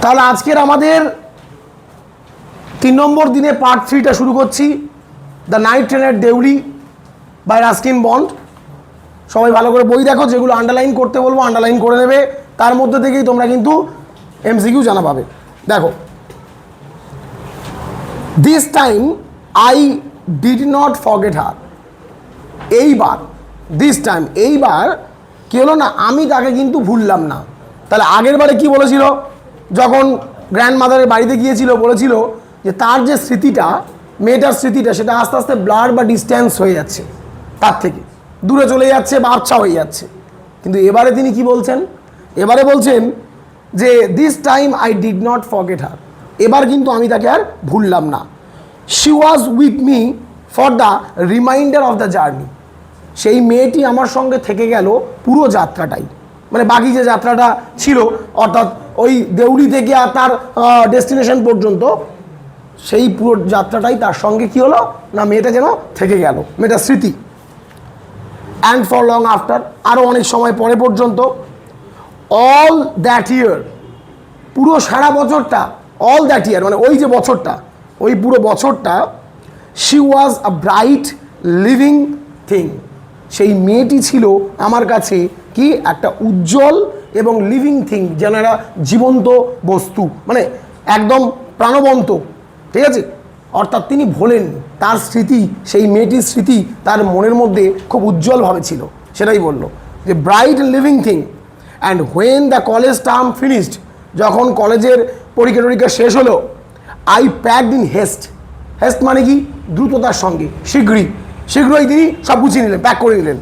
তাহলে আজকের আমাদের 3 নম্বর দিনে পার্ট 3টা শুরু করছি, দ্য নাইট ট্রেনের দেউলি বাই রাস্কিন বন্ড। সবাই ভালো করে বই দেখো, যেগুলো আন্ডারলাইন করতে বলবো আন্ডারলাইন করে নেবে, তার মধ্যে থেকেই তোমরা কিন্তু এমসিকিউ জানা পাবে। দেখো, this time I did not forget her. এইবার দিস টাইম, এইবার কি হলো না, আমি তাকে কিন্তু ভুললাম না। তাহলে আগের বারে কি বলেছিল, যখন গ্র্যান্ড মাদারের বাড়িতে গিয়েছিল বলেছিল যে তার যে স্মৃতিটা, মেয়েটার স্মৃতিটা, সেটা আস্তে আস্তে ব্লার বা ডিস্ট্যান্স হয়ে যাচ্ছে, তার থেকে দূরে চলে যাচ্ছে বা আবছা হয়ে যাচ্ছে। কিন্তু এবারে তিনি কি বলছেন, এবারে বলছেন যে this time I did not forget her. এবার কিন্তু আমি তাকে আর ভুললাম না। She was with me for the reminder of the journey. সেই মেয়েটি আমার সঙ্গে থেকে গেল পুরো যাত্রাটাই, মানে বাকি যে যাত্রাটা ছিল, অর্থাৎ ওই দেউলি থেকে আর তার ডেস্টিনেশন পর্যন্ত, সেই পুরো যাত্রাটাই তার সঙ্গে কি হলো না, মেয়েটা যেন থেকে গেল, মেয়েটার স্মৃতি। অ্যান্ড ফর লং আফটার, আরও অনেক সময় পরে পর্যন্ত। অল দ্যাট ইয়ার, পুরো সারা বছরটা, অল দ্যাট ইয়ার মানে ওই যে বছরটা, ওই পুরো বছরটা, she was a bright living thing. সেই মেয়েটি ছিল আমার কাছে কি একটা উজ্জ্বল এবং লিভিং থিং, যেন একটা জীবন্ত বস্তু, মানে একদম প্রাণবন্ত। ঠিক আছে, অর্থাৎ তিনি ভোলেন তার স্মৃতি, সেই মেয়েটির স্মৃতি তার মনের মধ্যে খুব উজ্জ্বলভাবে ছিল, সেটাই বললো যে bright living thing. And when the college term finished, যখন কলেজের পরীক্ষা টরীক্ষা শেষ হলো, I packed in heist. Heist মানে কি, দ্রুততার সঙ্গে, শীঘ্রই তিনি সব গুছিয়ে নিলেন, প্যাক করে নিলেন।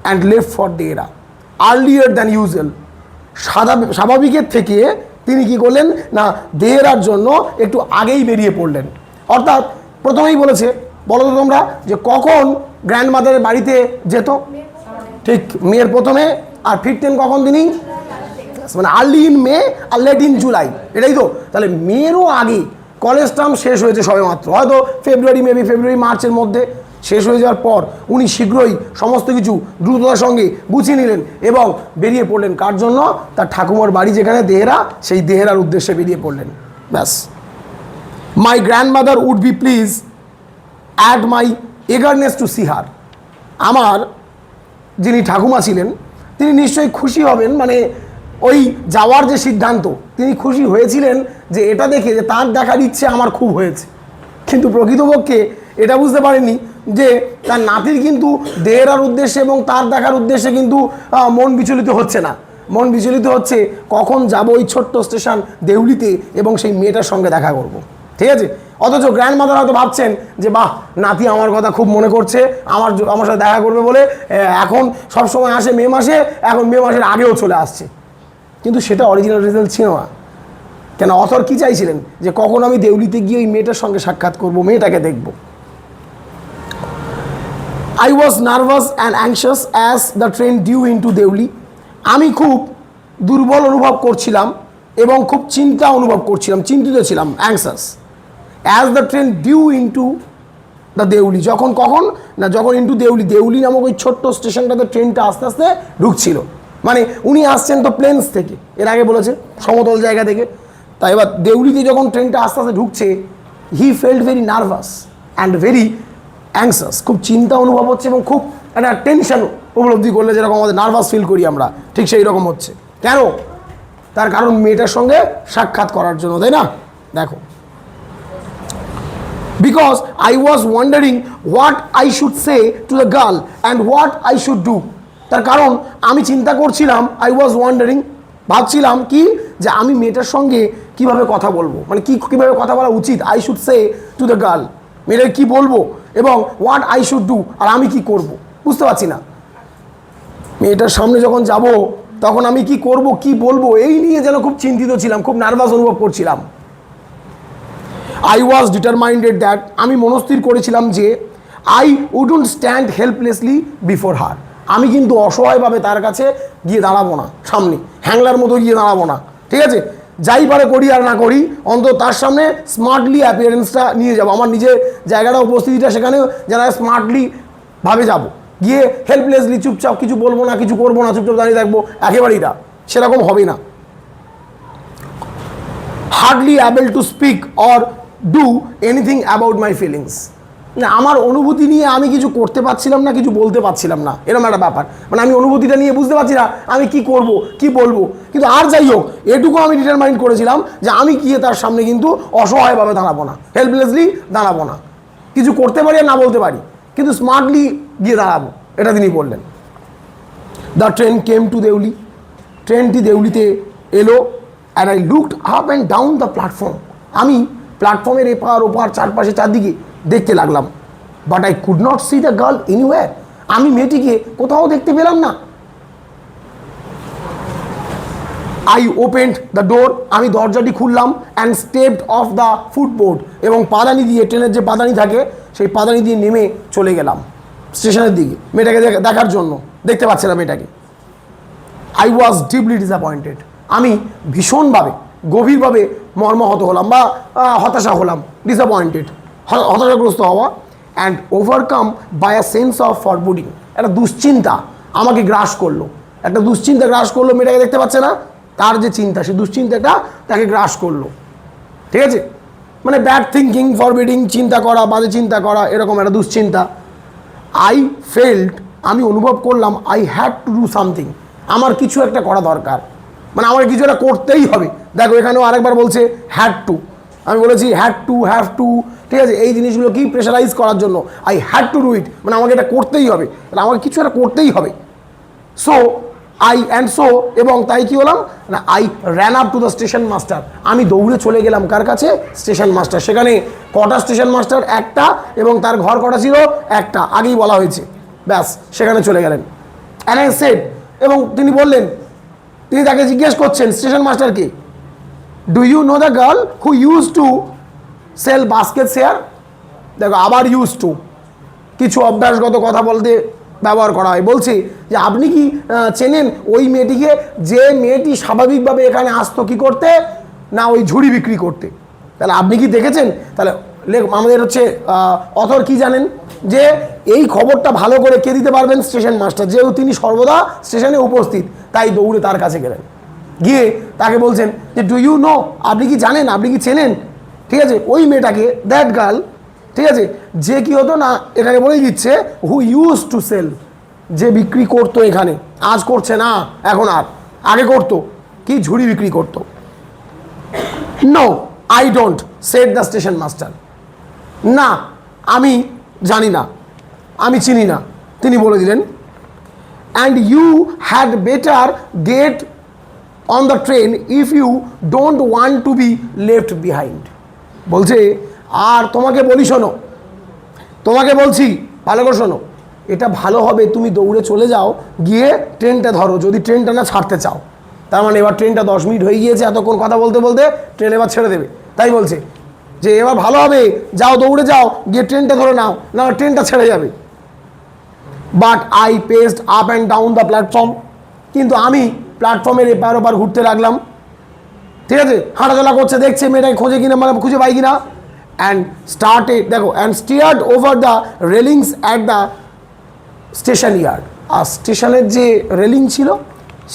And left for Dehra earlier than usual, স্বাভাবিকের থেকে তিনি কি করলেন না, দেহেরার জন্য একটু আগেই বেরিয়ে পড়লেন। অর্থাৎ প্রথমেই বলেছে, বলো তো তোমরা, যে কখন গ্র্যান্ড মাদারের বাড়িতে যেত, ঠিক মেয়ের প্রথমে, আর ফিরতেন কখন তিনি, মানে আর্লি ইন মে আর লেট ইন জুলাই, এটাই তো। তাহলে মেয়েরও আগে, কলেজ টার্ম শেষ হয়েছে সবে মাত্র, হয়তো ফেব্রুয়ারি, মেবি ফেব্রুয়ারি মার্চের মধ্যে শেষ হয়ে যাওয়ার পর উনি শীঘ্রই সমস্ত কিছু দ্রুততার সঙ্গে গুছিয়ে নিলেন এবং বেরিয়ে পড়লেন। কার জন্য, তার ঠাকুমার বাড়ি যেখানে দেহেরা, সেই দেহেরার উদ্দেশ্যে বেরিয়ে পড়লেন। ব্যাস। My grandmother would be please at my eagerness to see her. আমার যিনি ঠাকুমা ছিলেন তিনি নিশ্চয়ই খুশি হবেন, মানে ওই যাওয়ার যে সিদ্ধান্ত, তিনি খুশি হয়েছিলেন যে এটা দেখে যে তার দেখার ইচ্ছে আমার খুব হয়েছে। কিন্তু প্রকৃতপক্ষে এটা বুঝতে পারেননি যে তার নাতির কিন্তু দেহেরার উদ্দেশ্যে এবং তার দেখার উদ্দেশ্যে কিন্তু মন বিচলিত হচ্ছে না, মন বিচলিত হচ্ছে কখন যাব ওই ছোট্ট স্টেশন দেউলিতে এবং সেই মেয়েটার সঙ্গে দেখা করব। ঠিক আছে, অথচ গ্র্যান্ড মাদার হয়তো ভাবছেন যে বাহ, নাতি আমার কথা খুব মনে করছে, আমার সাথে দেখা করবে বলে এখন সবসময় আসে মে মাসে, এখন মে মাসের আগেও চলে আসছে। কিন্তু সেটা অরিজিনাল রেজাল্ট ছিল না। কেন, অথর কি চাইছিলেন যে কখন আমি দেউলিতে গিয়ে ওই মেয়েটার সঙ্গে সাক্ষাৎ করব, মেয়েটাকে দেখব। I was nervous and anxious as the train due into Deoli. আমি খুব দুর্বল অনুভব করছিলাম এবং খুব চিন্তা অনুভব করছিলাম, চিন্তিত ছিলাম, anxious. As the train due into the Deoli, যখন কখন না, যখন ইনটু দেউলি, দেউলি নামক ওই ছোট্ট স্টেশনটাতে ট্রেনটা আস্তে আস্তে ঢুকছিল। মানে উনি আসছেন তো প্লেন্স থেকে, এর আগে বলেছে সমতল জায়গা থেকে, তাই এবার দেউলিতে যখন ট্রেনটা আস্তে আস্তে ঢুকছে, he felt very nervous and very anxious. খুব চিন্তা অনুভব হচ্ছে এবং খুব একটা টেনশন উপলব্ধি করলে যেরকম আমাদের নার্ভাস ফিল করি আমরা, ঠিক সেই রকম হচ্ছে। কেন, তার কারণ মেয়েটার সঙ্গে সাক্ষাৎ করার জন্য, তাই না? দেখো, because I was wandering what I should say to the girl and what I should do. তার কারণ আমি চিন্তা করছিলাম, আই ওয়াজ ওয়ান্ডারিং, ভাবছিলাম কি, যে আমি মেয়েটার সঙ্গে কিভাবে কথা বলবো, মানে কীভাবে কথা বলা উচিত, I should say to the girl, মেয়েটাকে কী বলবো, এবং হোয়াট আই শুড ডু, আর আমি কি করব, বুঝতে পারছি না। মেয়েটার সামনে যখন যাব তখন আমি কি করব, কি বলবো, এই নিয়ে যেন খুব চিন্তিত ছিলাম, খুব নার্ভাস অনুভব করছিলাম। আই ওয়াজ ডিটারমাইন্ডেড দ্যাট, আমি মনস্থির করেছিলাম যে আই উডন্ট স্ট্যান্ড হেল্পলেসলি বিফোর হার, আমি কিন্তু অসহায়ভাবে তার কাছে গিয়ে দাঁড়াবো না, সামনে হ্যাংলার মতো গিয়ে দাঁড়াবো না। ঠিক আছে, যাই পারে করি আর না করি, অন্তত তার সামনে স্মার্টলি অ্যাপিয়ারেন্সটা নিয়ে যাবো, আমার নিজের জায়গাটা, উপস্থিতিটা সেখানে যারা স্মার্টলি ভাবে যাব, গিয়ে হেল্পলেসলি চুপচাপ কিছু বলবো না, কিছু করবো না, চুপচাপ দাঁড়িয়ে থাকবো, একেবারেই না, সেরকম হবে না। Hardly able to speak or do anything about my feelings. না, আমার অনুভূতি নিয়ে আমি কিছু করতে পারছিলাম না, কিছু বলতে পারছিলাম না, এরকম একটা ব্যাপার। মানে আমি অনুভূতিটা নিয়ে বুঝতে পারছি না আমি কি করব, কি বলবো। কিন্তু আর যাই হোক, এটুকু আমি ডিটারমাইন করেছিলাম যে আমি গিয়ে তার সামনে কিন্তু অসহায়ভাবে দাঁড়াবো না, হেল্পলেসলি দাঁড়াবো না। কিছু করতে পারি আর না বলতে পারি, কিন্তু স্মার্টলি গিয়ে দাঁড়াবো, এটা তিনি বললেন। The train came to Deoli. ট্রেনটি দেউলিতে এলো। And I looked up and down the platform. আমি প্ল্যাটফর্মের এপার ওপার চারপাশে চারদিকে দেখতে লাগলাম। But I could not see the girl anywhere. আমি মেয়েটিকে কোথাও দেখতে পেলাম না। I opened the door. আমি দরজাটি খুললাম and stepped off the footboard. এবং পাদানি দিয়ে, ট্রেনের যে পাদানি থাকে সেই পাদানি দিয়ে নেমে চলে গেলাম স্টেশনের দিকে মেয়েটাকে দেখার জন্য। দেখতে পাচ্ছিলাম মেয়েটাকে। I was deeply disappointed. আমি ভীষণভাবে, গভীরভাবে মর্মাহত হলাম বা হতাশা হলাম। ডিসঅ্যাপয়েন্টেড, হতাশাগ্রস্ত হওয়া। And overcome by a sense of foreboding. একটা দুশ্চিন্তা আমাকে গ্রাস করলো, একটা দুশ্চিন্তা গ্রাস করলো। মেয়েটাকে দেখতে পাচ্ছে না, তার যে চিন্তা, সেই দুশ্চিন্তাটা তাকে গ্রাস করলো। ঠিক আছে, মানে ব্যাড থিঙ্কিং, ফরবিডিং, চিন্তা করা, বাজে চিন্তা করা, এরকম একটা দুশ্চিন্তা। আই ফেল্ট, আমি অনুভব করলাম, I had to do something. আমার কিছু একটা করা দরকার, মানে আমার কিছু একটা করতেই হবে। দেখো এখানেও আরেকবার বলছে হ্যাড টু। আমি বলেছি হ্যাড টু, হ্যাভ টু, ঠিক আছে, এই জিনিসগুলো কি প্রেশারাইজ করার জন্য। I had to do it, মানে আমাকে এটা করতেই হবে, তাহলে আমাকে কিছু একটা করতেই হবে। সো এবং তাই কি হলাম না, I ran up to the station master. আমি দৌড়ে চলে গেলাম কার কাছে? Station master. সেখানে কটা স্টেশন মাস্টার? একটা, এবং তার ঘর কটা ছিল? একটা, আগেই বলা হয়েছে। ব্যাস, সেখানে চলে গেলেন। অ্যান্ড আই সেড, এবং তিনি বললেন, তিনি তাকে জিজ্ঞেস করছেন স্টেশন মাস্টারকে, do you know the girl who use to sell basket share? দেখো আবার ইউজ টু, কিছু অভ্যাসগত কথা বলতে ব্যবহার করা হয়। বলছি যে আপনি কি চেনেন ওই মেয়েটিকে, যে মেয়েটি স্বাভাবিকভাবে এখানে আসতো কি করতে না, ওই ঝুড়ি বিক্রি করতে? তাহলে আপনি কি দেখেছেন? তাহলে আমাদের হচ্ছে অথর কি জানেন যে এই খবরটা ভালো করে কে দিতে পারবেন? স্টেশন মাস্টার, যেহেতু তিনি সর্বদা স্টেশনে উপস্থিত, তাই দৌড়ে তার কাছে গেলেন। গিয়ে তাকে বলছেন যে ডু ইউ নো, আপনি কি জানেন, আপনি কি চেনেন, ঠিক আছে, ওই মেয়েটাকে, দ্যাট গার্ল, ঠিক আছে, যে কি হতো না, এখানে বলেই দিচ্ছে হু ইউজ টু সেল, যে বিক্রি করতো এখানে, আজ করছে না এখন, আর আগে করতো কি, ঝুড়ি বিক্রি করতো। No I don't, said the station master. না, আমি জানি না, আমি চিনি না, তিনি বলে দিলেন। And you had better get on the train if you don't want to be left behind. বলছে আর তোমাকে বলি, শোনো, তোমাকে বলছি ভালো করে শোনো, এটা ভালো হবে তুমি দৌড়ে চলে যাও, গিয়ে ট্রেনটা ধরো, যদি ট্রেনটা না ছাড়তে চাও। তার মানে এবার ট্রেনটা 10 মিনিট হয়ে গিয়েছে, এতক্ষণ কথা বলতে বলতে ট্রেন এবার ছেড়ে দেবে। তাই বলছে যে এবার ভালো হবে, যাও দৌড়ে যাও, গিয়ে ট্রেনটা ধরে নাও, না ট্রেনটা ছেড়ে যাবে। But I paced up and down the platform. কিন্তু আমি প্ল্যাটফর্মের এপার ওপার ঘুরতে লাগলাম, ঠিক আছে, হাঁটাচলা করছে, দেখছে মেয়েটাকে খোঁজে কিনা, মানে খুঁজে পাই কিনা। অ্যান্ড স্টার্টেড, দেখো, and stared over the railings at the station yard. আর স্টেশনের যে রেলিং ছিল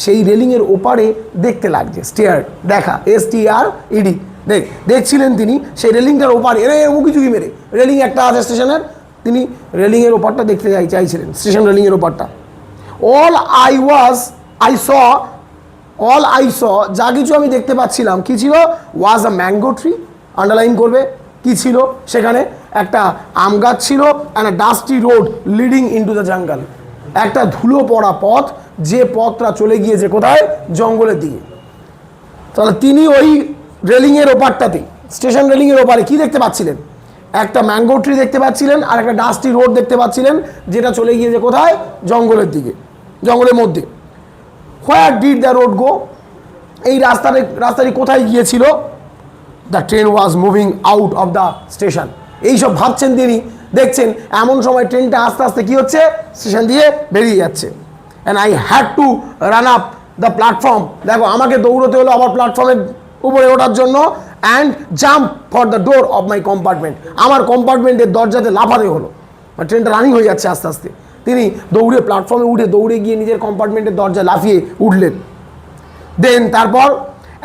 সেই রেলিংয়ের ওপারে দেখতে লাগছে। স্টিয়ার্ড, দেখা, STRED, দেখছিলেন তিনি সেই রেলিংটার ওপারে, মুখি মেরে রেলিং একটা আছে স্টেশনের, তিনি রেলিংয়ের ওপারটা দেখতে চাইছিলেন, স্টেশন রেলিংয়ের ওপারটা। অল আই স, যা কিছু আমি দেখতে পাচ্ছিলাম, কি ছিল? ওয়াজ আ ম্যাঙ্গো ট্রি, আন্ডারলাইন করবে, কি ছিল সেখানে? একটা আম গাছ ছিল। And a dusty road leading into the jungle, একটা ধুলো পড়া পথ, যে পথটা চলে গিয়েছে কোথায়? জঙ্গলের দিকে। তাহলে তিনি ওই রেলিংয়ের ওপারটাতে, স্টেশন রেলিংয়ের ওপারে কি দেখতে পাচ্ছিলেন? একটা ম্যাঙ্গো ট্রি দেখতে পাচ্ছিলেন, আর একটা ডাস্টি রোড দেখতে পাচ্ছিলেন, যেটা চলে গিয়েছে কোথায়? জঙ্গলের দিকে, জঙ্গলের মধ্যে। Where did the road go? এই রাস্তাটি কোথায় গিয়েছিল? The train was moving out of the station. এইসব ভাবছেন তিনি, দেখছেন এমন সময় ট্রেনটা আস্তে আস্তে কী হচ্ছে? স্টেশন দিয়ে বেরিয়ে যাচ্ছে। And I had to run up the platform. দেখো আমাকে দৌড়তে হলো আবার প্ল্যাটফর্মের উপরে ওঠার জন্য। And jump for the door of my compartment, আমার কম্পার্টমেন্টের দরজাতে লাফাতে হলো। ট্রেনটা রানিং হয়ে যাচ্ছে আস্তে আস্তে, তিনি দৌড়ে প্ল্যাটফর্মে উঠে দৌড়ে গিয়ে নিজের কম্পার্টমেন্টের দরজা লাফিয়ে উঠলেন। দেন তারপর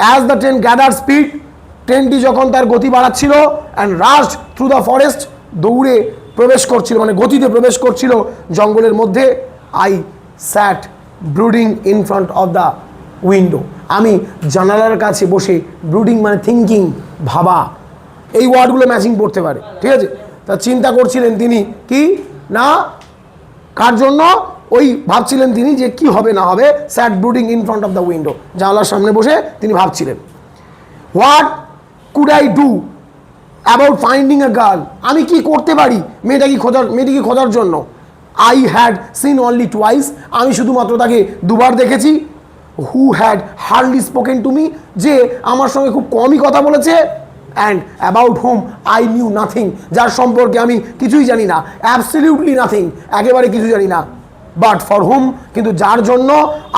as the train gather speed, ট্রেনটি যখন তার গতি বাড়াচ্ছিল and rushed through the forest, দৌড়ে প্রবেশ করছিল, মানে গতিতে প্রবেশ করছিল জঙ্গলের মধ্যে, I sat brooding in front of the window, আমি জানালার কাছে বসে, ব্রুডিং মানে থিঙ্কিং, ভাবা, এই ওয়ার্ডগুলো ম্যাচিং পড়তে পারে, ঠিক আছে। তা চিন্তা করছিলেন তিনি কি না, কার জন্য, ওই ভাবছিলেন তিনি যে কি হবে না হবে, sat brooding in front of the window, জানালার সামনে বসে তিনি ভাবছিলেন। What could I do about finding a girl, আমি কি করতে পারি মেয়েটিকে খোঁজার জন্য। I had seen only twice, আমি শুধুমাত্র তাকে দুবার দেখেছি। Who had hardly spoken to me, যে আমার সঙ্গে খুব কমই কথা বলেছে। And about whom I knew nothing, যার সম্পর্কে আমি কিছুই জানি না, অ্যাবসলিউটলি নাথিং, একেবারে কিছু জানি না। বাট ফর হোম, কিন্তু যার জন্য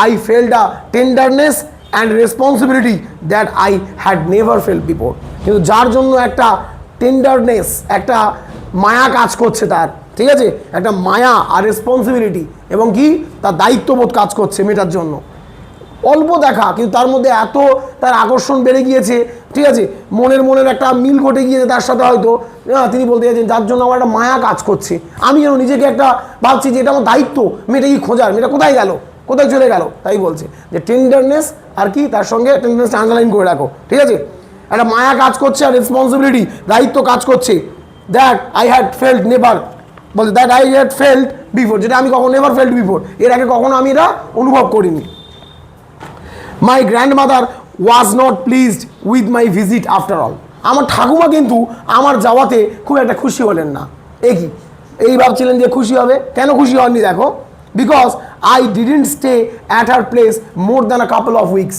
I felt a tenderness and responsibility that I had never felt before, কিন্তু যার জন্য একটা টেন্ডারনেস, একটা মায়া কাজ করছে তার, ঠিক আছে, একটা মায়া আর রেসপন্সিবিলিটি এবং কি তার দায়িত্ববোধ কাজ করছে মেয়েটার জন্য। অল্প দেখা কিন্তু তার মধ্যে এত তার আকর্ষণ বেড়ে গিয়েছে, ঠিক আছে, মনের একটা মিল ঘটে গিয়েছে তার সাথে, হয়তো তিনি বলতে চাইছেন যার জন্য আমার একটা মায়া কাজ করছে, আমি যেন নিজেকে একটা ভাবছি যে এটা আমার দায়িত্ব, মেয়েটা কি খোঁজার, মেয়েটা কোথায় গেল, কোথায় চলে গেল, তাই বলছে যে টেন্ডারনেস আর কি, তার সঙ্গে টেন্ডারনেস আন্ডারলাইন করে রাখো, ঠিক আছে, একটা মায়া কাজ করছে আর রেসপন্সিবিলিটি, দায়িত্ব কাজ করছে। That I had felt never, বলছে that I had felt before, যেটা আমি কখনো নেভার ফেল্ট বিফোর, এর আগে কখনো আমি এটা অনুভব করিনি। My grandmother was not pleased with my visit after all, আমার ঠাকুমা কিন্তু আমার যাওয়াতে খুব একটা খুশি হলেন না। এই ভাবছিলেন যে খুশি হবে, কেন খুশি হননি দেখো, because I didn't stay at her place more than a couple of weeks,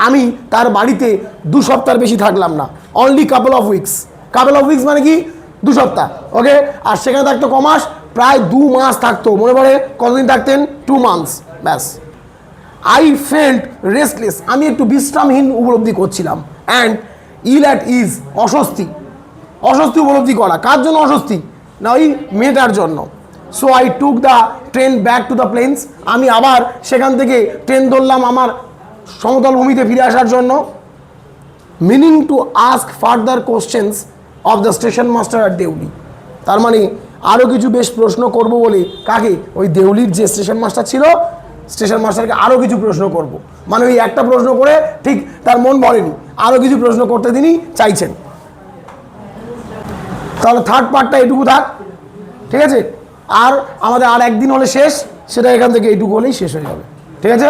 আমি তার বাড়িতে 2 সপ্তাহ বেশি থাকলাম না, only couple of weeks, couple of weeks মানে কি 2 সপ্তাহ, ওকে, আর সেখানে থাকতো ক মাস, প্রায় 2 মাস থাকতো, মনে পড়ে কতদিন থাকতেন, 2 মান্থস, ব্যাস। আই ফেল্ট রেস্টলেস, আমি একটু বিশ্রামহীন উপলব্ধি করছিলাম। অ্যান্ড ইল অ্যাট ইজ, অস্বস্তি উপলব্ধি করা, কার জন্য অস্বস্তি না, ওই মেয়েটার জন্য। So I took the train back to the plains, আমি আবার সেখান থেকে ট্রেন ধরলাম আমার সমতল ভূমিতে ফিরে আসার জন্য। Meaning to ask further questions of the station master at Deoli, তার মানে আরও কিছু বেশ প্রশ্ন করব বলে, কাকে, ওই দেউলির যে স্টেশন মাস্টার ছিল, স্টেশন মাস্টারকে আরও কিছু প্রশ্ন করব, মানে ওই একটা প্রশ্ন করে ঠিক তার মন ভরেনি, আরও কিছু প্রশ্ন করতে তিনি চাইছেন। তাহলে থার্ড পার্টটা এটুকু থাক, ঠিক আছে, আর আমাদের আর একদিন হলে শেষ, সেটা এখান থেকে এইটুকু হলেই শেষ হয়ে যাবে, ঠিক আছে।